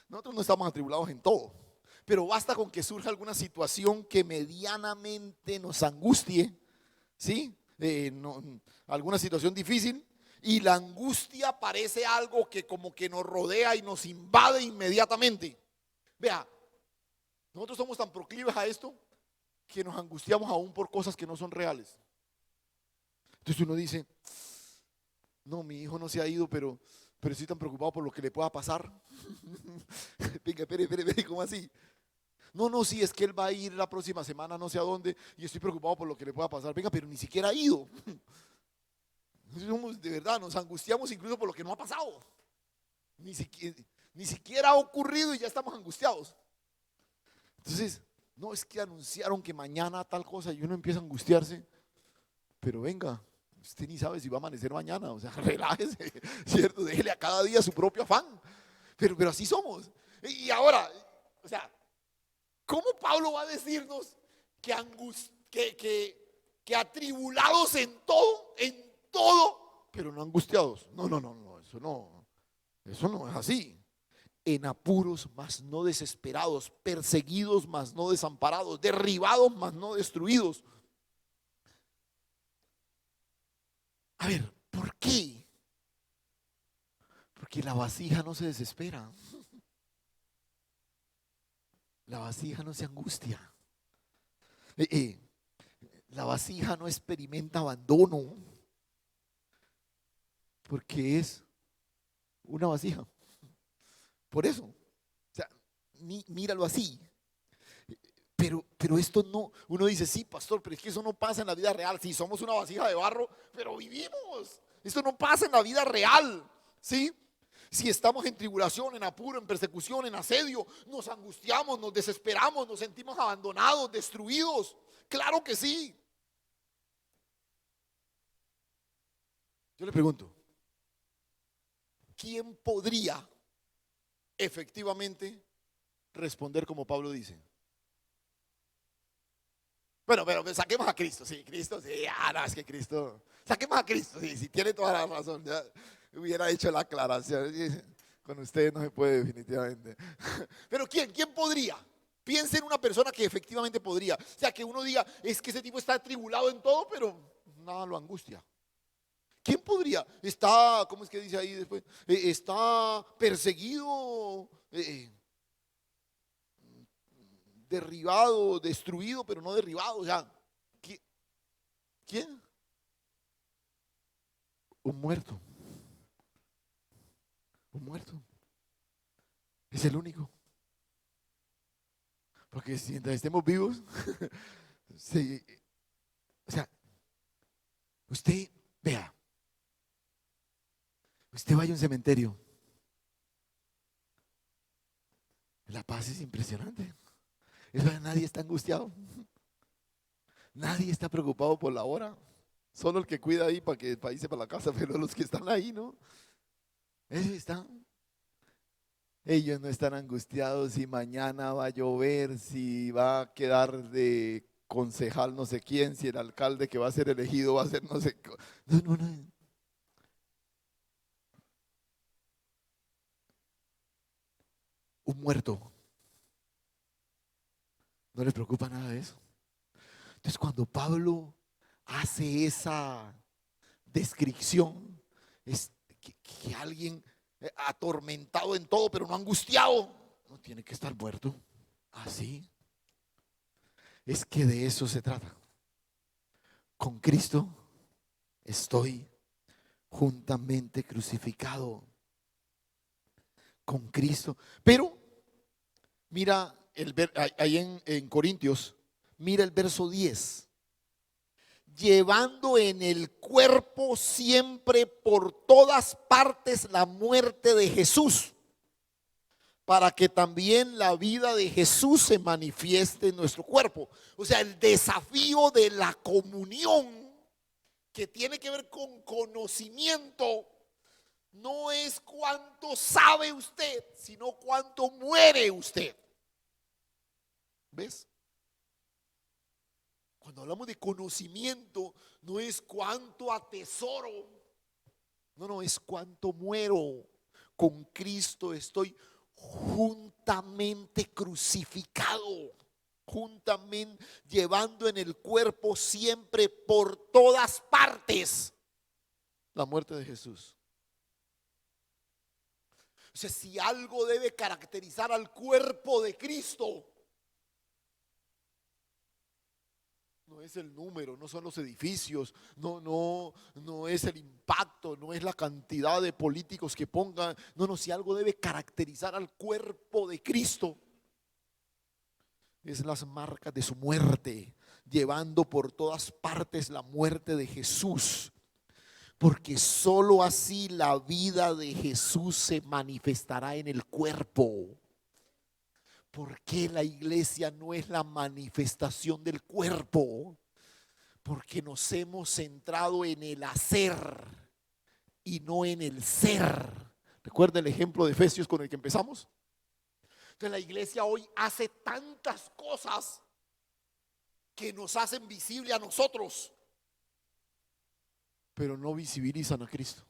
nosotros no estamos atribulados en todo, pero basta con que surja alguna situación que medianamente nos angustie, ¿sí? Alguna situación difícil, y la angustia parece algo que como que nos rodea y nos invade inmediatamente. Vea, nosotros somos tan proclives a esto que nos angustiamos aún por cosas que no son reales. Entonces uno dice, no, mi hijo no se ha ido, pero estoy tan preocupado por lo que le pueda pasar. Venga, espere, ¿cómo así? No, no, sí, es que él va a ir la próxima semana, no sé a dónde, y estoy preocupado por lo que le pueda pasar. Venga, pero ni siquiera ha ido. De verdad, nos angustiamos incluso por lo que no ha pasado. Ni siquiera ha ocurrido y ya estamos angustiados. Entonces, no, es que anunciaron que mañana tal cosa y uno empieza a angustiarse. Pero venga, usted ni sabe si va a amanecer mañana, o sea, relájese, ¿cierto? Déjele a cada día su propio afán. Pero así somos. Y ahora, o sea, ¿cómo Pablo va a decirnos que atribulados en todo, pero no angustiados? No, eso no es así. En apuros, mas no desesperados, perseguidos, mas no desamparados, derribados, mas no destruidos. A ver, ¿por qué? Porque la vasija no se desespera. La vasija no se angustia. Eh, eh, la vasija no experimenta abandono. Porque es una vasija. Por eso. O sea, míralo así. Pero esto no, uno dice, sí, pastor, pero es que eso no pasa en la vida real. Sí, somos una vasija de barro, pero vivimos. Esto no pasa en la vida real. ¿Sí? Si estamos en tribulación, en apuro, en persecución, en asedio, nos angustiamos, nos desesperamos, nos sentimos abandonados, destruidos. Claro que sí. Yo le pregunto, ¿quién podría efectivamente responder como Pablo dice? Bueno, pero saquemos a Cristo, sí, no, es que Cristo, saquemos a Cristo, sí, tiene toda la razón, ya hubiera hecho la aclaración, con ustedes no se puede definitivamente. Pero ¿quién podría? Piense en una persona que efectivamente podría. O sea, que uno diga, es que ese tipo está atribulado en todo, pero nada lo angustia. ¿Quién podría? Está, ¿cómo es que dice ahí después? Está perseguido, derribado, destruido, pero no derribado. O sea, ¿quién? Un muerto. Un muerto. Es el único. Porque si mientras estemos vivos, o sea, usted, vea, usted vaya a un cementerio. La paz es impresionante. Nadie está angustiado. Nadie está preocupado por la hora. Solo el que cuida ahí para que el país sepa la casa, pero los que están ahí, ¿no? Ellos no están angustiados si mañana va a llover, si va a quedar de concejal no sé quién, si el alcalde que va a ser elegido va a ser no sé. No, no, no. Un muerto. No les preocupa nada de eso. Entonces cuando Pablo hace esa descripción, es que alguien atormentado en todo, pero no angustiado, no tiene que estar muerto. Así. Es que de eso se trata. Con Cristo estoy juntamente crucificado. Con Cristo. Pero mira ahí en Corintios, mira el verso 10. Llevando en el cuerpo siempre por todas partes la muerte de Jesús, para que también la vida de Jesús se manifieste en nuestro cuerpo. O sea, el desafío de la comunión, que tiene que ver con conocimiento, no es cuánto sabe usted, sino cuánto muere usted. ¿Ves? Cuando hablamos de conocimiento, no es cuánto atesoro, no, es cuánto muero. Con Cristo estoy juntamente crucificado, juntamente llevando en el cuerpo siempre por todas partes la muerte de Jesús. O sea, si algo debe caracterizar al cuerpo de Cristo, no es el número, no son los edificios, no es el impacto, no es la cantidad de políticos que pongan. No, si algo debe caracterizar al cuerpo de Cristo, es las marcas de su muerte, llevando por todas partes la muerte de Jesús. Porque sólo así la vida de Jesús se manifestará en el cuerpo. ¿Por qué la iglesia no es la manifestación del cuerpo? Porque nos hemos centrado en el hacer y no en el ser. ¿Recuerda el ejemplo de Efesios con el que empezamos? Entonces la iglesia hoy hace tantas cosas que nos hacen visible a nosotros, pero no visibilizan a Cristo.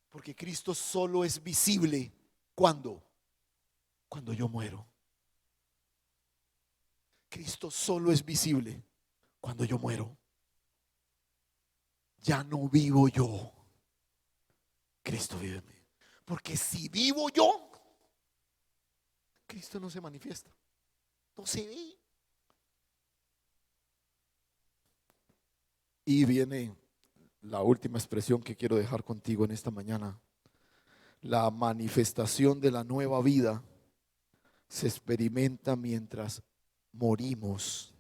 Porque Cristo solo es visible cuando yo muero. Cristo solo es visible cuando yo muero. Ya no vivo yo, Cristo vive en mí. Porque si vivo yo, Cristo no se manifiesta, no se ve. Y viene la última expresión que quiero dejar contigo en esta mañana. La manifestación de la nueva vida se experimenta mientras morimos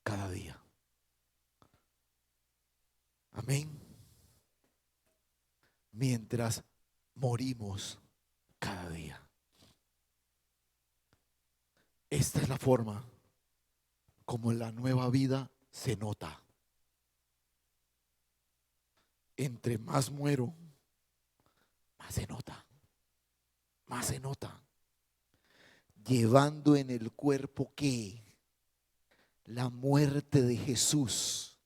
cada día. Amén. Mientras morimos cada día. Esta es la forma como la nueva vida se nota. Entre más muero, más se nota. Más se nota. Llevando en el cuerpo que la muerte de Jesús,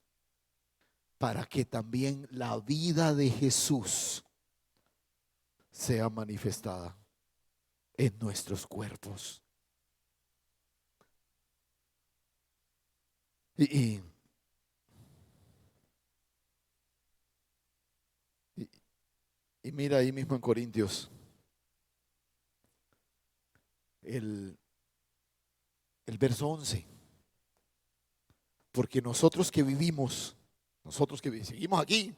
para que también la vida de Jesús sea manifestada en nuestros cuerpos. Y, y- y mira ahí mismo en Corintios, el, el verso 11. Porque nosotros que seguimos aquí,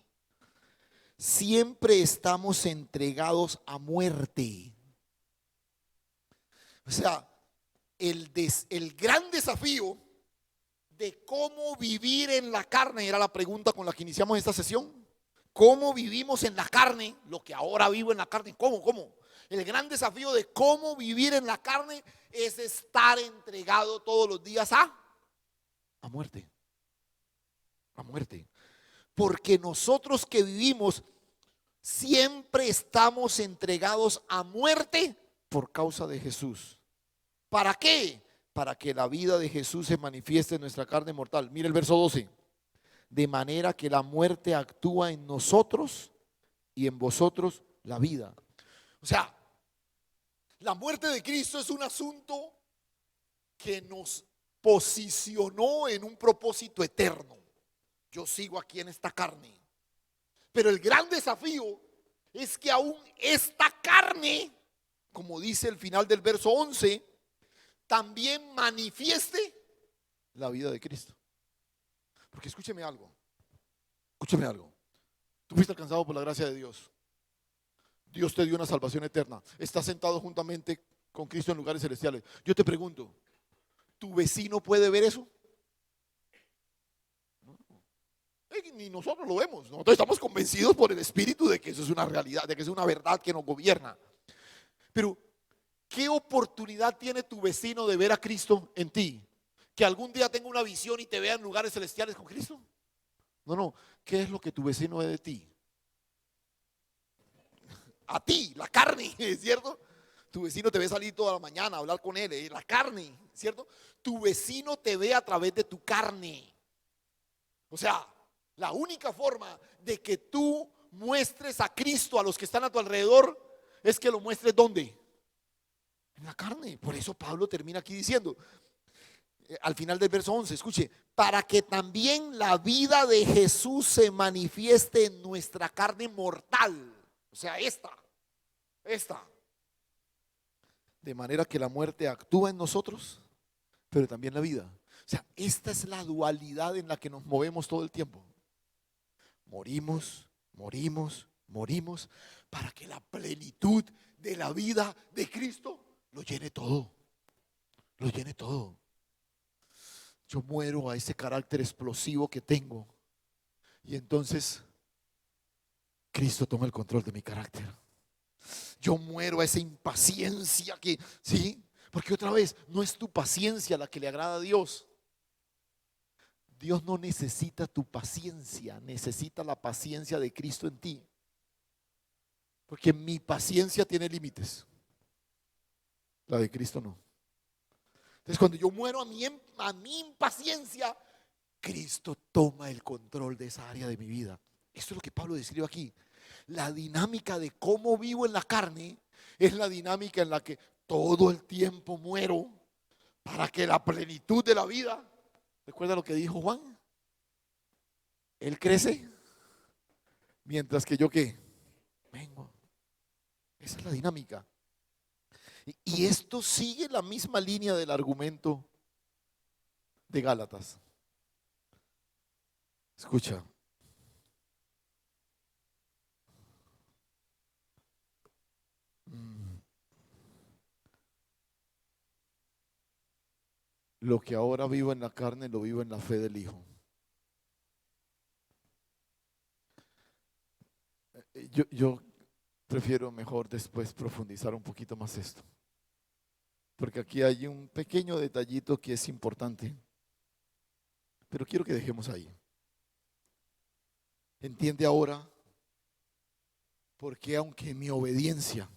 siempre estamos entregados a muerte. O sea, el gran desafío de cómo vivir en la carne era la pregunta con la que iniciamos esta sesión. ¿Cómo vivimos en la carne? Lo que ahora vivo en la carne. ¿Cómo? El gran desafío de cómo vivir en la carne es estar entregado todos los días a muerte. A muerte. Porque nosotros que vivimos siempre estamos entregados a muerte por causa de Jesús. ¿Para qué? Para que la vida de Jesús se manifieste en nuestra carne mortal. Mire el verso 12. De manera que la muerte actúa en nosotros y en vosotros la vida. O sea, la muerte de Cristo es un asunto que nos posicionó en un propósito eterno. Yo sigo aquí en esta carne. Pero el gran desafío es que aún esta carne, como dice el final del verso 11, también manifieste la vida de Cristo. Porque escúcheme algo. Tú fuiste alcanzado por la gracia de Dios. Dios te dio una salvación eterna. Estás sentado juntamente con Cristo en lugares celestiales. Yo te pregunto, ¿tu vecino puede ver eso? Ni nosotros lo vemos. Nosotros estamos convencidos por el Espíritu de que eso es una realidad, de que es una verdad que nos gobierna. Pero, ¿qué oportunidad tiene tu vecino de ver a Cristo en ti? ¿Que algún día tenga una visión y te vea en lugares celestiales con Cristo? No. ¿Qué es lo que tu vecino ve de ti? A ti, la carne, ¿cierto? Tu vecino te ve salir toda la mañana a hablar con él, la carne, ¿cierto? Tu vecino te ve a través de tu carne. O sea, la única forma de que tú muestres a Cristo a los que están a tu alrededor es que lo muestres ¿dónde? En la carne. Por eso Pablo termina aquí diciendo, al final del verso 11, escuche, para que también la vida de Jesús se manifieste en nuestra carne mortal. O sea, esta. De manera que la muerte actúa en nosotros, pero también la vida. O sea, esta es la dualidad en la que nos movemos todo el tiempo. Morimos para que la plenitud de la vida de Cristo lo llene todo. Lo llene todo. Yo muero a ese carácter explosivo que tengo y entonces Cristo toma el control de mi carácter. Yo muero a esa impaciencia que, ¿sí? Porque otra vez, no es tu paciencia la que le agrada a Dios. Dios no necesita tu paciencia, necesita la paciencia de Cristo en ti. Porque mi paciencia tiene límites, la de Cristo no. Entonces cuando yo muero a mi impaciencia, Cristo toma el control de esa área de mi vida. Esto es lo que Pablo describe aquí. La dinámica de cómo vivo en la carne es la dinámica en la que todo el tiempo muero para que la plenitud de la vida, ¿recuerda lo que dijo Juan? Él crece mientras que yo ¿qué? Vengo. Esa es la dinámica. Y esto sigue la misma línea del argumento de Gálatas. Escucha. Lo que ahora vivo en la carne lo vivo en la fe del Hijo. Yo prefiero mejor después profundizar un poquito más esto. Porque aquí hay un pequeño detallito que es importante. Pero quiero que dejemos ahí. Entiende ahora por qué aunque mi obediencia,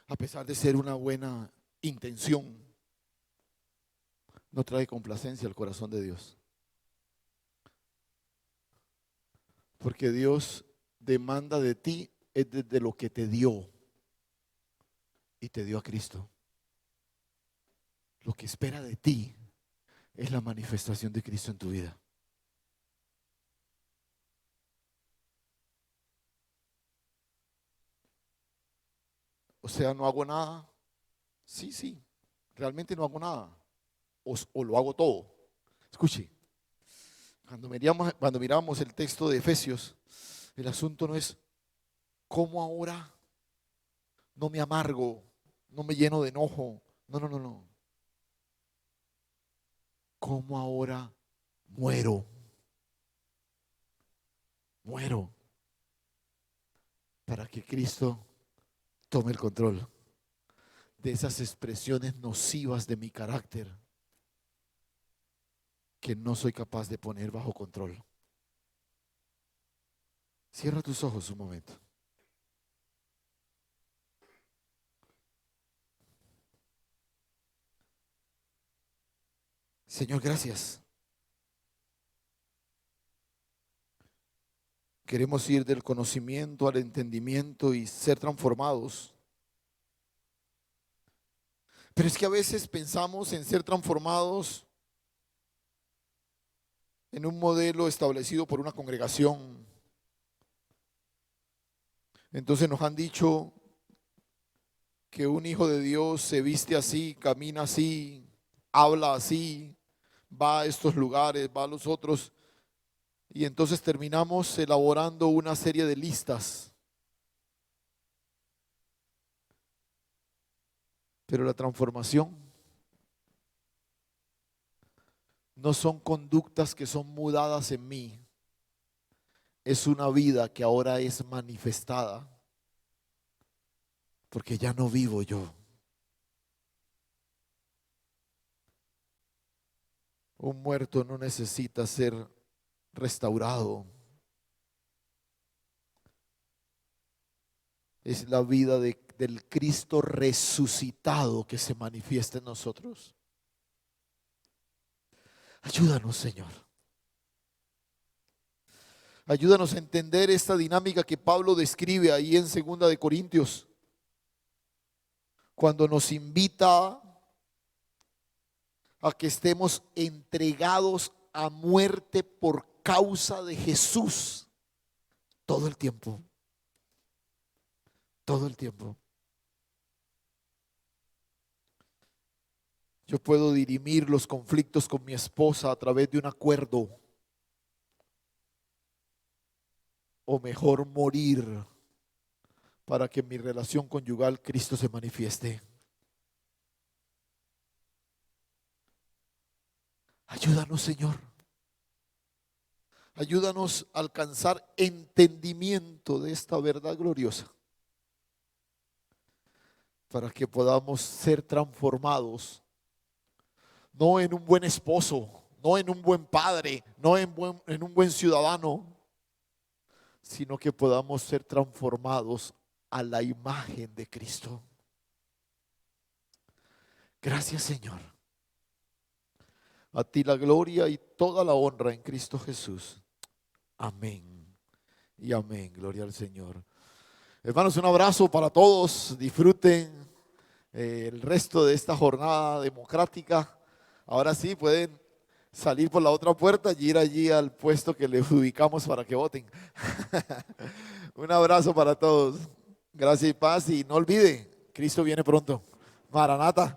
a pesar de ser una buena intención, no trae complacencia al corazón de Dios. Porque Dios demanda de ti es desde lo que te dio y te dio a Cristo. Lo que espera de ti es la manifestación de Cristo en tu vida. O sea, no hago nada. Sí, realmente no hago nada. O lo hago todo. Escuche, cuando miramos el texto de Efesios, el asunto no es cómo ahora no me amargo, no me lleno de enojo. No. ¿Cómo ahora muero para que Cristo tome el control de esas expresiones nocivas de mi carácter que no soy capaz de poner bajo control? Cierra tus ojos un momento. Señor, gracias. Queremos ir del conocimiento al entendimiento y ser transformados. Pero es que a veces pensamos en ser transformados en un modelo establecido por una congregación. Entonces nos han dicho que un hijo de Dios se viste así, camina así, habla así, va a estos lugares, va a los otros. Y entonces terminamos elaborando una serie de listas. Pero la transformación no son conductas que son mudadas en mí. Es una vida que ahora es manifestada. Porque ya no vivo yo. Un muerto no necesita ser restaurado. Es la vida del Cristo resucitado que se manifiesta en nosotros. Ayúdanos, Señor. Ayúdanos a entender esta dinámica que Pablo describe ahí en 2 de Corintios, cuando nos invita a que estemos entregados a muerte por causa de Jesús todo el tiempo. Todo el tiempo. Yo puedo dirimir los conflictos con mi esposa a través de un acuerdo, o mejor morir para que en mi relación conyugal Cristo se manifieste. Ayúdanos, Señor. Ayúdanos a alcanzar entendimiento de esta verdad gloriosa, para que podamos ser transformados, no en un buen esposo, no en un buen padre, no en un buen ciudadano, sino que podamos ser transformados a la imagen de Cristo. Gracias, Señor. A ti la gloria y toda la honra en Cristo Jesús. Amén y amén. Gloria al Señor. Hermanos, un abrazo para todos. Disfruten el resto de esta jornada democrática. Ahora sí pueden salir por la otra puerta y ir allí al puesto que les ubicamos para que voten. Un abrazo para todos. Gracias y paz. Y no olvide, Cristo viene pronto. Maranata.